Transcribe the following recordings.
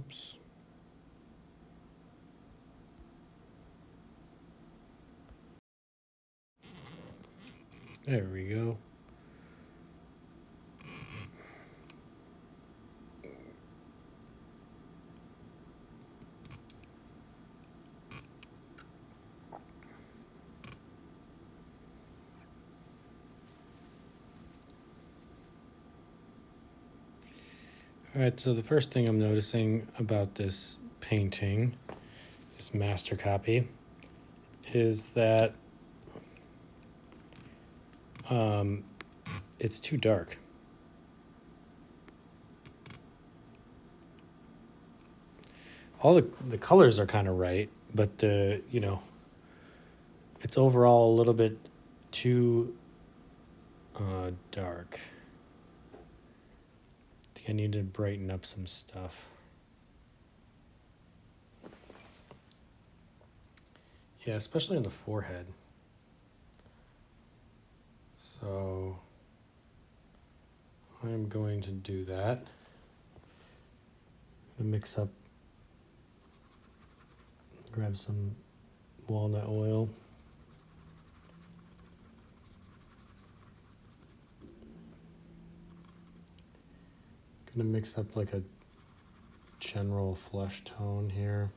Oops. There we go. All right, so the first thing I'm noticing about this painting, this master copy, is that it's too dark. All the colors are kind of right, but it's overall a little bit too dark. I think I need to brighten up some stuff. Yeah, especially on the forehead. So I'm going to do that. Mix up, grab some walnut oil. Gonna mix up like a general flesh tone here.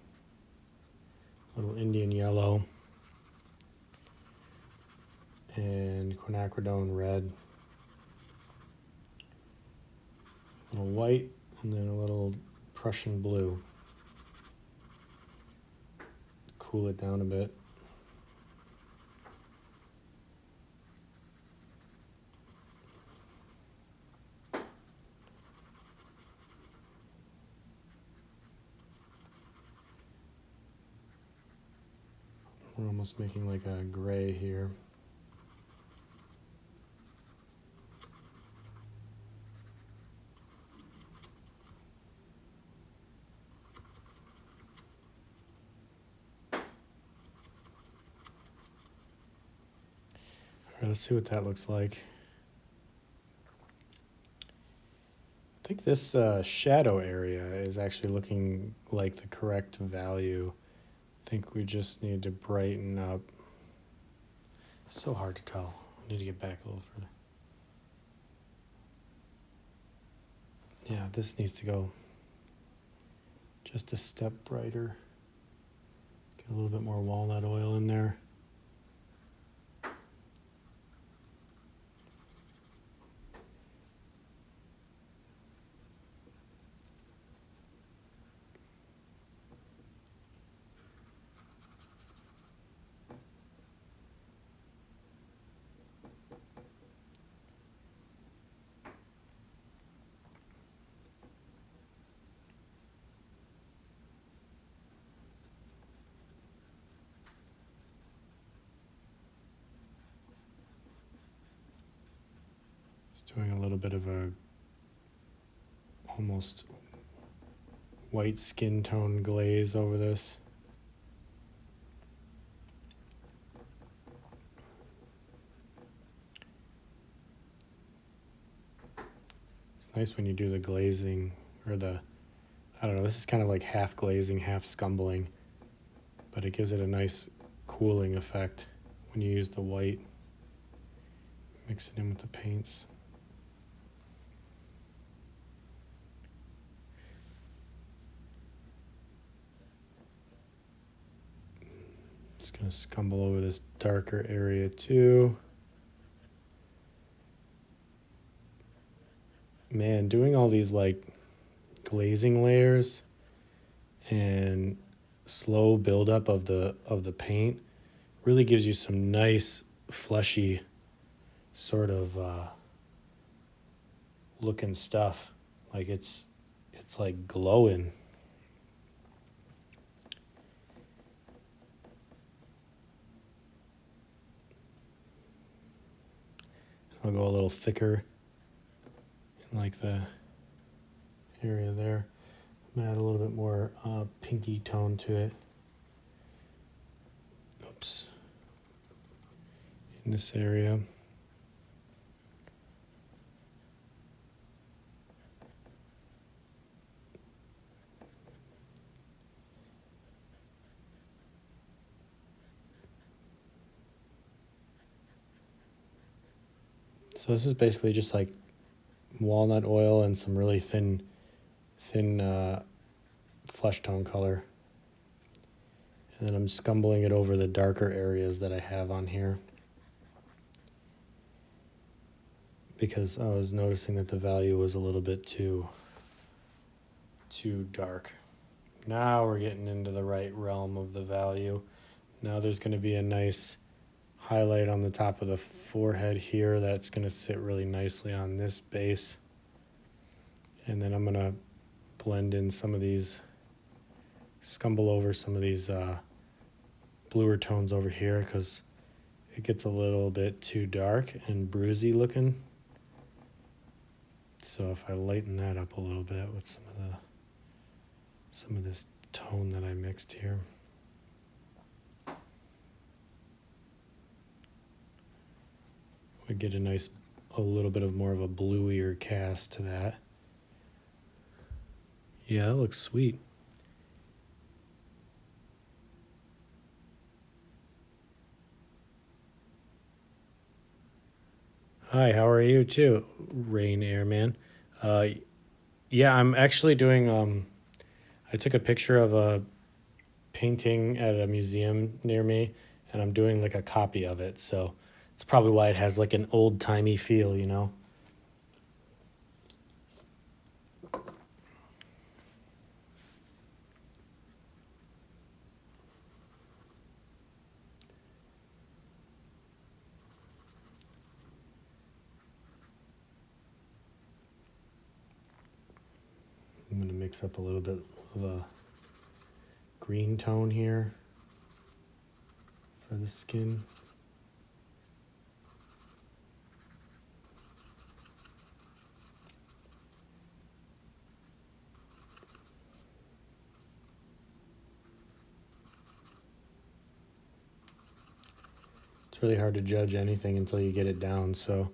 A little Indian yellow. And quinacridone red. A little white, and then a little Prussian blue. Cool it down a bit. We're almost making like a gray here. All right, let's see what that looks like. I think this shadow area is actually looking like the correct value. I think we just need to brighten up. It's so hard to tell. I need to get back a little further. Yeah, this needs to go just a step brighter. Get a little bit more walnut oil in there. Just doing a little bit of a almost white skin tone glaze over this. It's nice when you do the glazing, or I don't know, this is kind of like half glazing, half scumbling, but it gives it a nice cooling effect when you use the white. Mix it in with the paints. Just gonna scumble over this darker area too. Man, doing all these like glazing layers and slow buildup of the paint really gives you some nice fleshy sort of looking stuff. Like it's like glowing. I'll go a little thicker in like the area there. Add a little bit more pinky tone to it. Oops. In this area. So this is basically just like walnut oil and some really thin flesh tone color. And then I'm scumbling it over the darker areas that I have on here, because I was noticing that the value was a little bit too dark. Now we're getting into the right realm of the value. Now there's going to be a nice highlight on the top of the forehead here that's going to sit really nicely on this base. And then I'm going to blend in some of these, scumble over some of these bluer tones over here, because it gets a little bit too dark and bruisey looking. So if I lighten that up a little bit with some of this tone that I mixed here. We get a little bit of more of a bluier cast to that. Yeah, that looks sweet. Hi, how are you too, Rain Airman? Yeah, I'm actually doing, I took a picture of a painting at a museum near me, and I'm doing like a copy of it, so it's probably why it has like an old-timey feel, you know? I'm going to mix up a little bit of a green tone here for the skin. It's really hard to judge anything until you get it down, so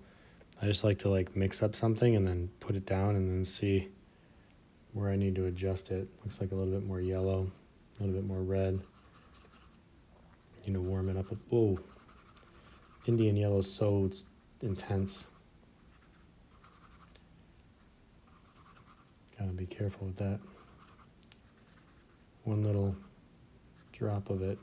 I just like to like mix up something and then put it down and then see where I need to adjust it. Looks like a little bit more yellow, a little bit more red. You know, warm it up. Whoa, Indian yellow is so intense. Gotta be careful with that. One little drop of it.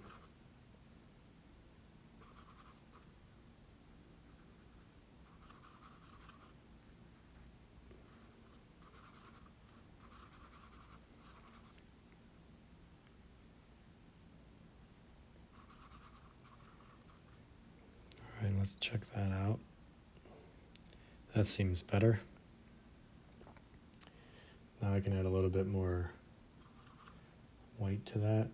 All right, let's check that out. That seems better. Now I can add a little bit more white to that.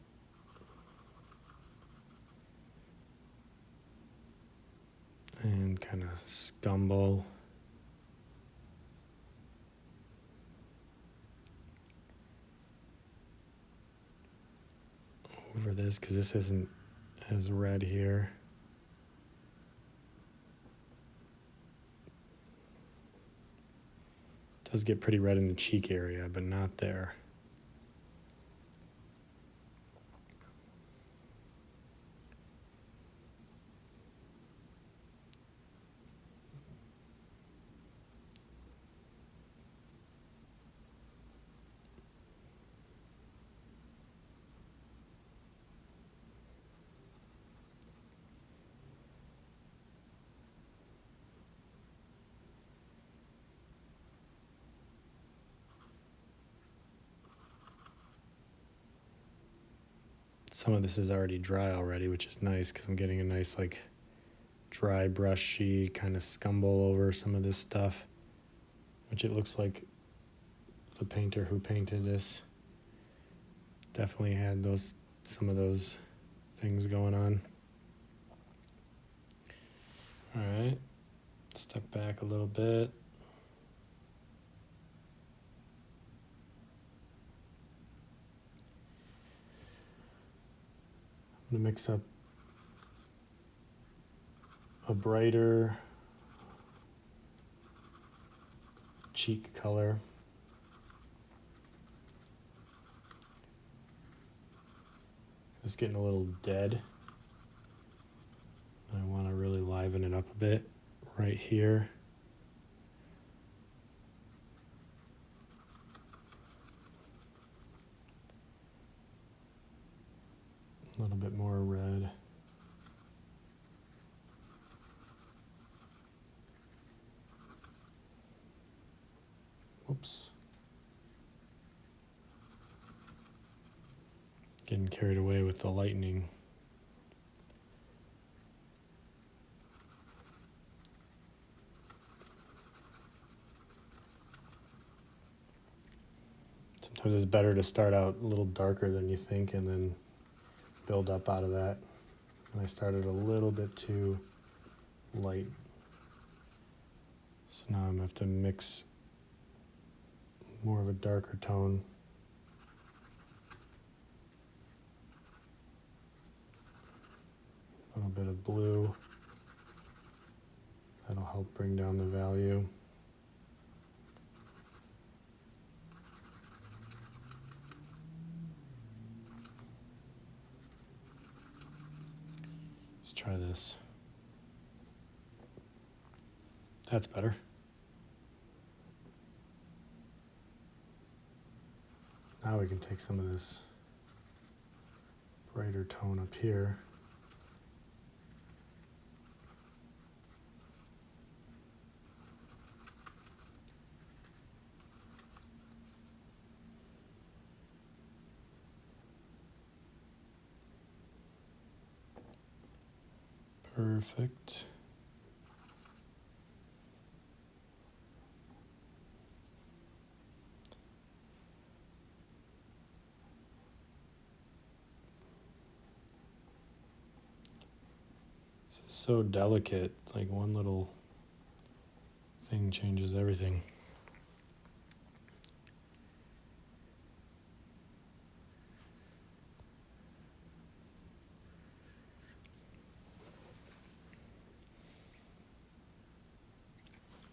And kind of scumble. Over this, because this isn't as red here. It does get pretty red in the cheek area, but not there. Some of this is already dry already, which is nice because I'm getting a nice like dry brushy kind of scumble over some of this stuff, which it looks like the painter who painted this definitely had some of those things going on. All right, step back a little bit. I'm gonna mix up a brighter cheek color. It's getting a little dead. I want to really liven it up a bit right here. A little bit more red. Whoops. Getting carried away with the lightning. Sometimes it's better to start out a little darker than you think and then build up out of that. And I started a little bit too light. So now I'm going to have to mix more of a darker tone. A little bit of blue. That'll help bring down the value. Let's try this. That's better. Now we can take some of this brighter tone up here. Perfect. This is so delicate, like one little thing changes everything.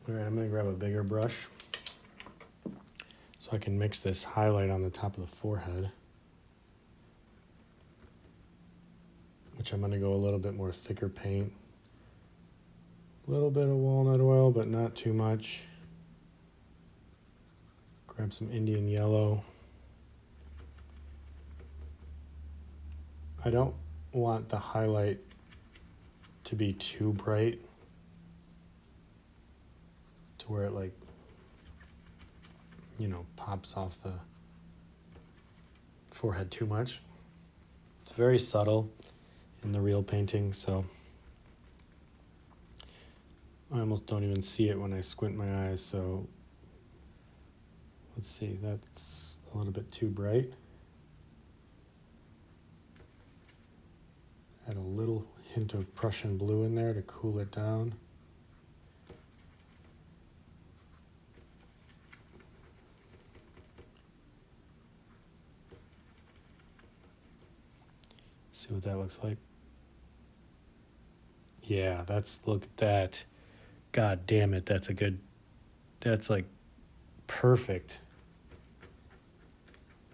All right, I'm going to grab a bigger brush so I can mix this highlight on the top of the forehead, which I'm going to go a little bit more thicker paint. A little bit of walnut oil, but not too much. Grab some Indian yellow. I don't want the highlight to be too bright to where it, like, you know, pops off the forehead too much. It's very subtle in the real painting, so I almost don't even see it when I squint my eyes. So let's see, that's a little bit too bright. Add a little hint of Prussian blue in there to cool it down. See what that looks like. Yeah, look at that. God damn it, that's like perfect.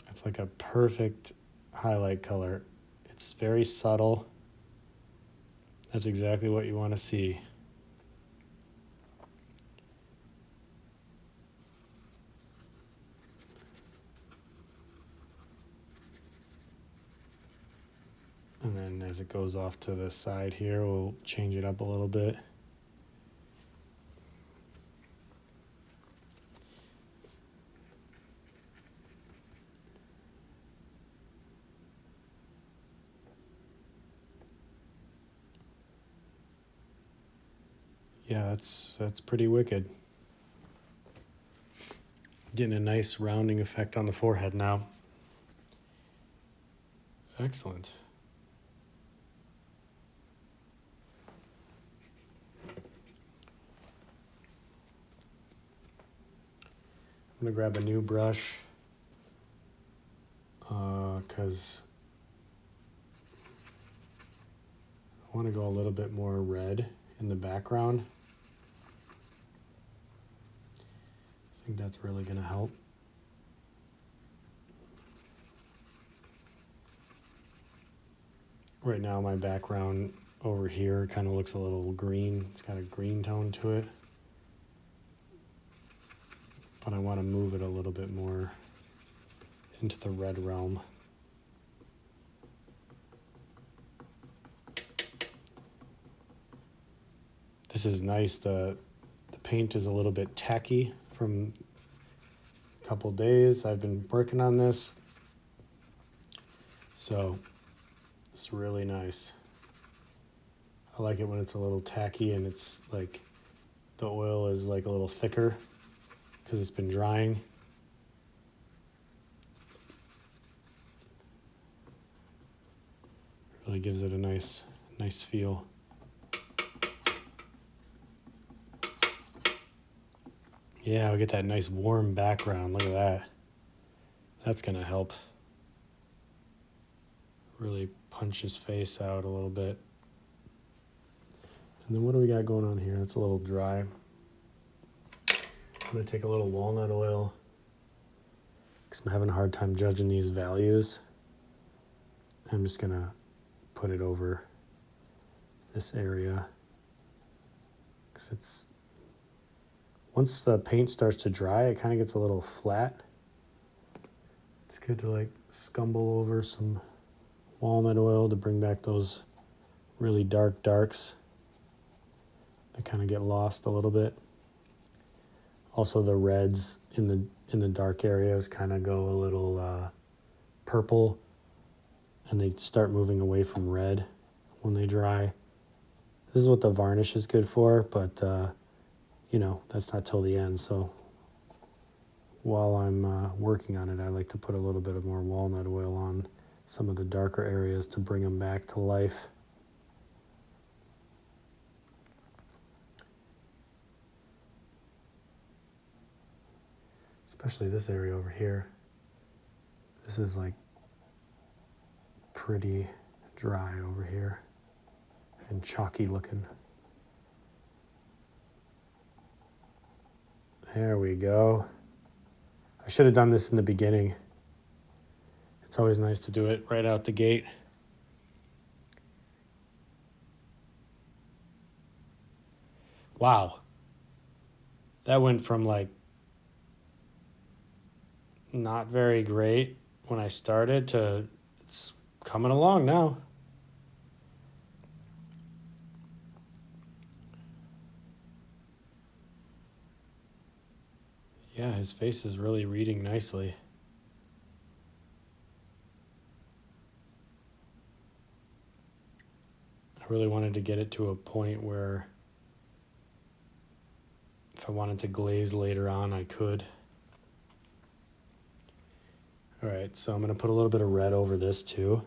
That's like a perfect highlight color. It's very subtle. That's exactly what you want to see. And then as it goes off to the side here, we'll change it up a little bit. Yeah, that's pretty wicked. Getting a nice rounding effect on the forehead now. Excellent. I'm gonna grab a new brush because I want to go a little bit more red in the background. I think that's really gonna help. Right now my background over here kind of looks a little green. It's got a green tone to it. But I want to move it a little bit more into the red realm. This is nice. The paint is a little bit tacky from a couple days. I've been working on this. So it's really nice. I like it when it's a little tacky and it's like the oil is like a little thicker because it's been drying. Really gives it a nice feel. Yeah, we get that nice warm background. Look at that. That's gonna help. Really punch his face out a little bit. And then what do we got going on here? It's a little dry. I'm gonna take a little walnut oil because I'm having a hard time judging these values. I'm just gonna put it over this area because it's, once the paint starts to dry, it kind of gets a little flat. It's good to like scumble over some walnut oil to bring back those really dark darks that kind of get lost a little bit. Also the reds in the dark areas kind of go a little purple, and they start moving away from red when they dry. This is what the varnish is good for, but that's not till the end. So while I'm working on it, I like to put a little bit of more walnut oil on some of the darker areas to bring them back to life. Especially this area over here. This is like pretty dry over here and chalky looking. There we go. I should have done this in the beginning. It's always nice to do it right out the gate. Wow. That went from like not very great when I started to it's coming along now. Yeah, his face is really reading nicely. I really wanted to get it to a point where if I wanted to glaze later on, I could. All right, so I'm going to put a little bit of red over this too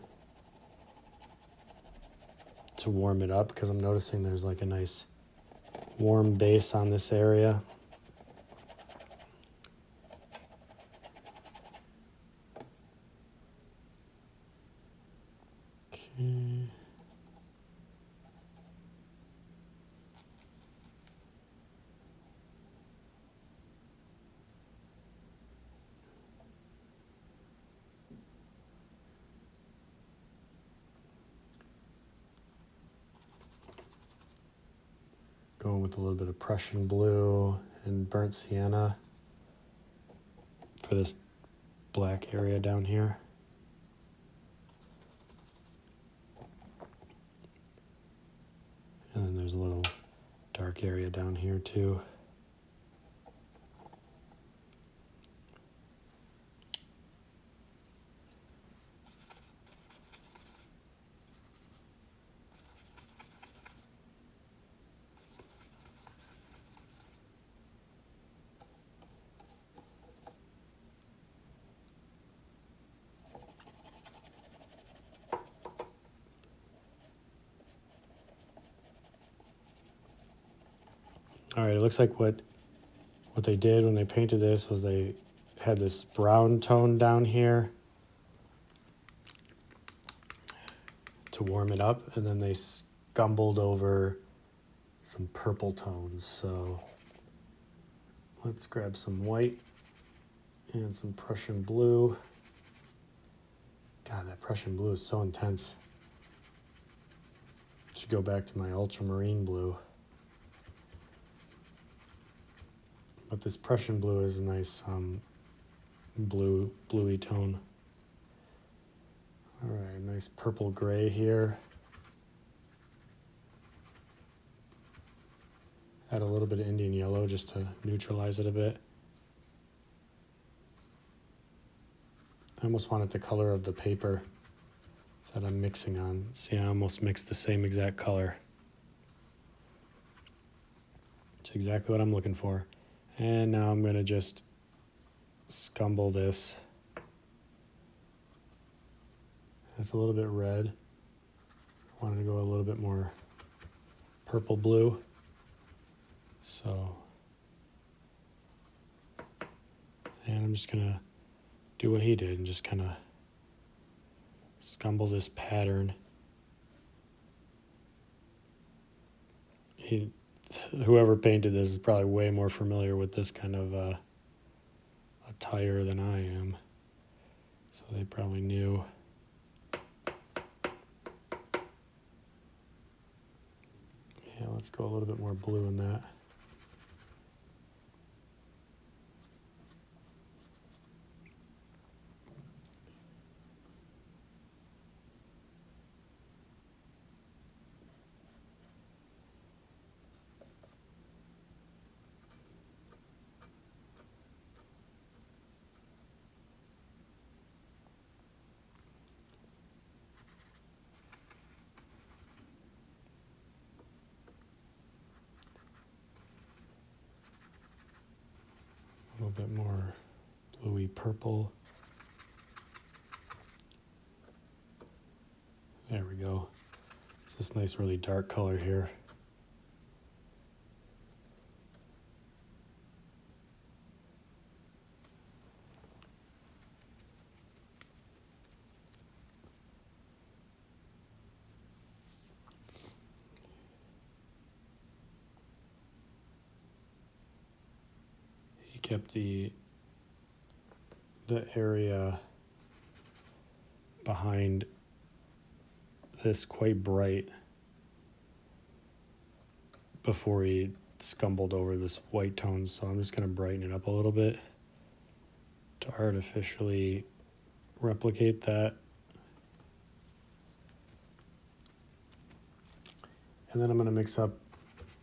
to warm it up because I'm noticing there's like a nice warm base on this area. Okay. Going with a little bit of Prussian blue and burnt sienna for this black area down here. And then there's a little dark area down here too. All right, it looks like what they did when they painted this was they had this brown tone down here to warm it up, and then they scumbled over some purple tones. So let's grab some white and some Prussian blue. God, that Prussian blue is so intense. Should go back to my ultramarine blue. But this Prussian blue is a nice bluey tone. All right, nice purple gray here. Add a little bit of Indian yellow just to neutralize it a bit. I almost want it the color of the paper that I'm mixing on. See, I almost mixed the same exact color. It's exactly what I'm looking for. And now I'm going to just scumble this. It's a little bit red. I wanted to go a little bit more purple blue. So, and I'm just going to do what he did and just kind of scumble this pattern. Whoever painted this is probably way more familiar with this kind of attire than I am. So they probably knew. Yeah, let's go a little bit more blue in that. A little bit more bluey purple. There we go. It's this nice, really dark color here. He kept the area behind this quite bright before he scumbled over this white tones, so I'm just going to brighten it up a little bit to artificially replicate that. And then I'm going to mix up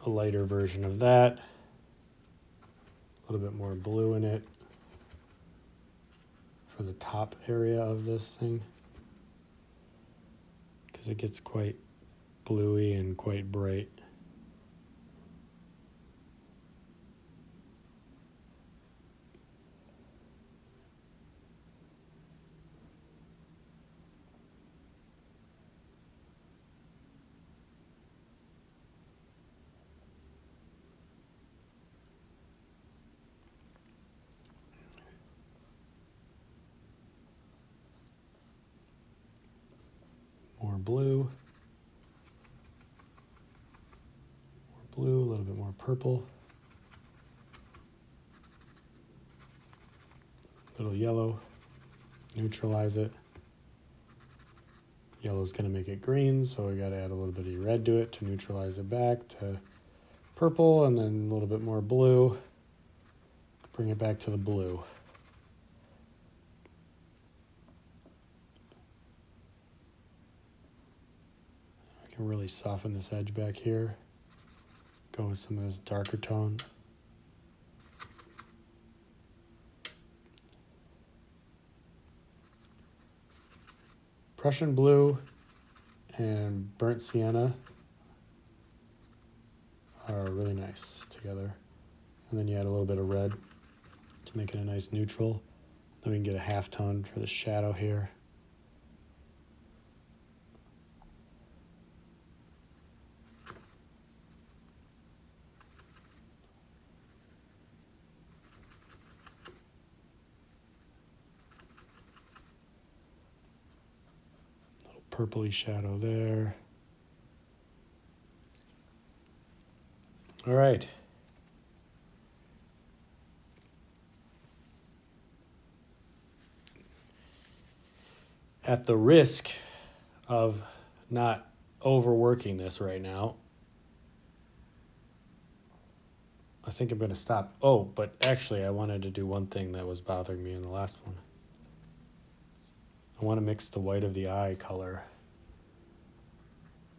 a lighter version of that, a little bit more blue in it for the top area of this thing, because it gets quite bluey and quite bright. More blue, a little bit more purple, a little yellow, neutralize it. Yellow's going to make it green, so we got to add a little bit of red to it to neutralize it back to purple, and then a little bit more blue, bring it back to the blue. I can really soften this edge back here. Go with some of this darker tone. Prussian blue and burnt sienna are really nice together. And then you add a little bit of red to make it a nice neutral. Then we can get a half tone for the shadow here. Purpley shadow there. All right. At the risk of not overworking this right now, I think I'm going to stop. Oh, but actually I wanted to do one thing that was bothering me in the last one. I want to mix the white of the eye color,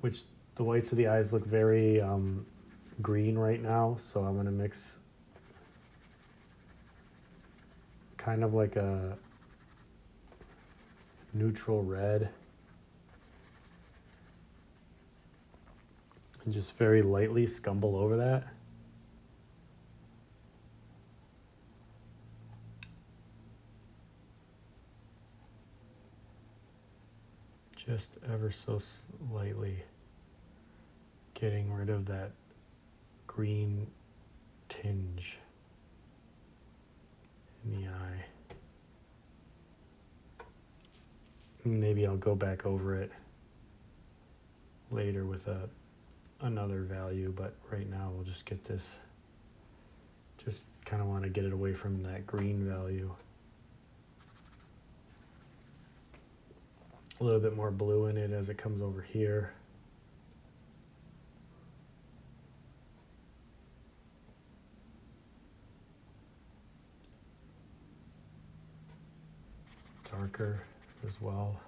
which the whites of the eyes look very green right now, so I'm going to mix kind of like a neutral red and just very lightly scumble over that. Just ever so slightly getting rid of that green tinge in the eye. Maybe I'll go back over it later with another value, but right now we'll just get this. Just kind of want to get it away from that green value. A little bit more blue in it as it comes over here. Darker as well.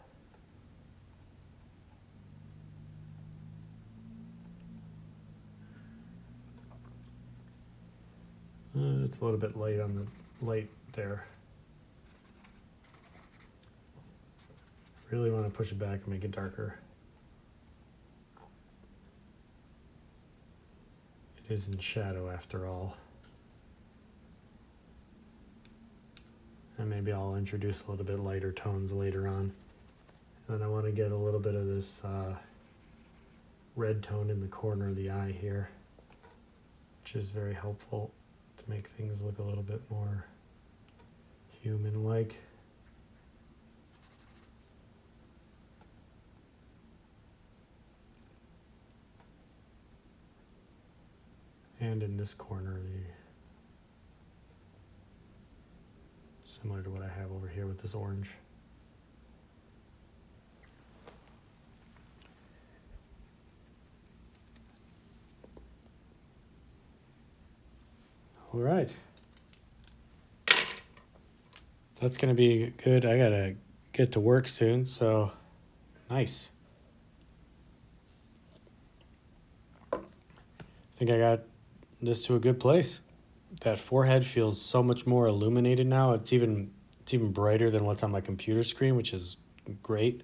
It's a little bit light on the light there. Really want to push it back and make it darker. It is in shadow after all. And maybe I'll introduce a little bit lighter tones later on. And I want to get a little bit of this red tone in the corner of the eye here, which is very helpful to make things look a little bit more human-like. And in this corner, similar to what I have over here with this orange. All right. That's going to be good. I got to get to work soon, so nice. I think I got this to a good place. That forehead feels so much more illuminated now. It's even brighter than what's on my computer screen, which is great.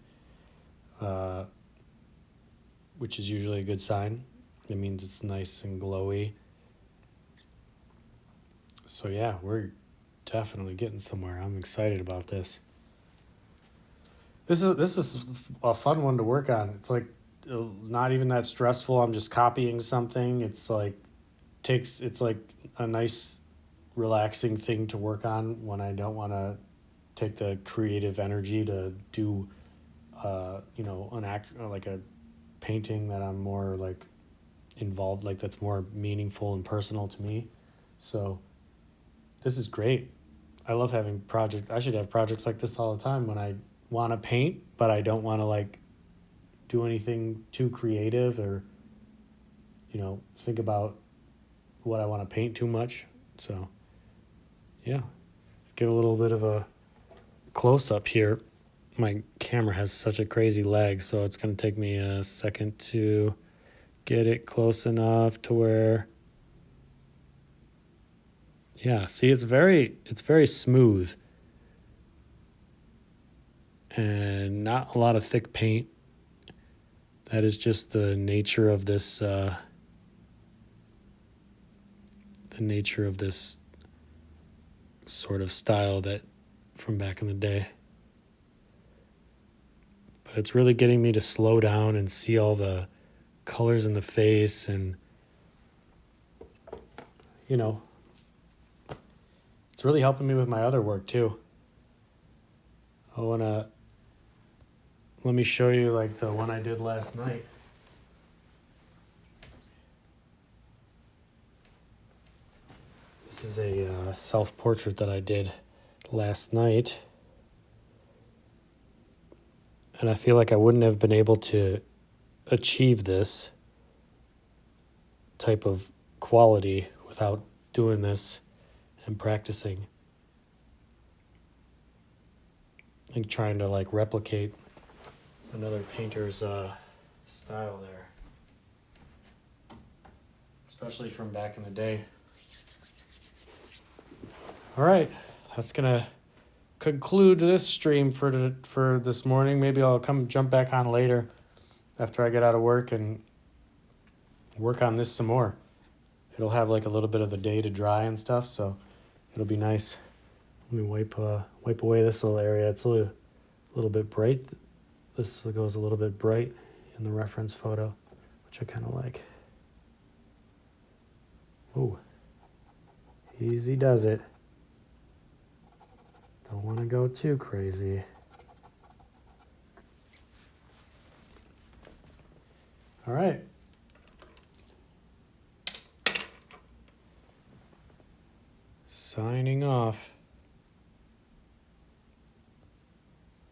Which is usually a good sign. It means it's nice and glowy. So yeah, we're definitely getting somewhere. I'm excited about this. This is a fun one to work on. It's like not even that stressful. I'm just copying something. It's like a nice relaxing thing to work on when I don't want to take the creative energy to do an act or like a painting that I'm more like involved, like that's more meaningful and personal to me. So this is great. I love having projects. I should have projects like this all the time when I want to paint, but I don't want to like do anything too creative or, think about what I want to paint too much. So yeah, get a little bit of a close up here. My camera has such a crazy lag, so it's going to take me a second to get it close enough to where, yeah, see, it's very smooth and not a lot of thick paint. That is just the nature of this, sort of style that from back in the day. But it's really getting me to slow down and see all the colors in the face and, it's really helping me with my other work too. Let me show you like the one I did last night. This is a self-portrait that I did last night. And I feel like I wouldn't have been able to achieve this type of quality without doing this and practicing and trying to like replicate another painter's style there. It's especially from back in the day. All right, that's gonna conclude this stream for this morning. Maybe I'll come jump back on later after I get out of work and work on this some more. It'll have like a little bit of the day to dry and stuff, so it'll be nice. Let me wipe away this little area. It's a little bit bright. This goes a little bit bright in the reference photo, which I kind of like. Oh, easy does it. Don't want to go too crazy. All right. Signing off.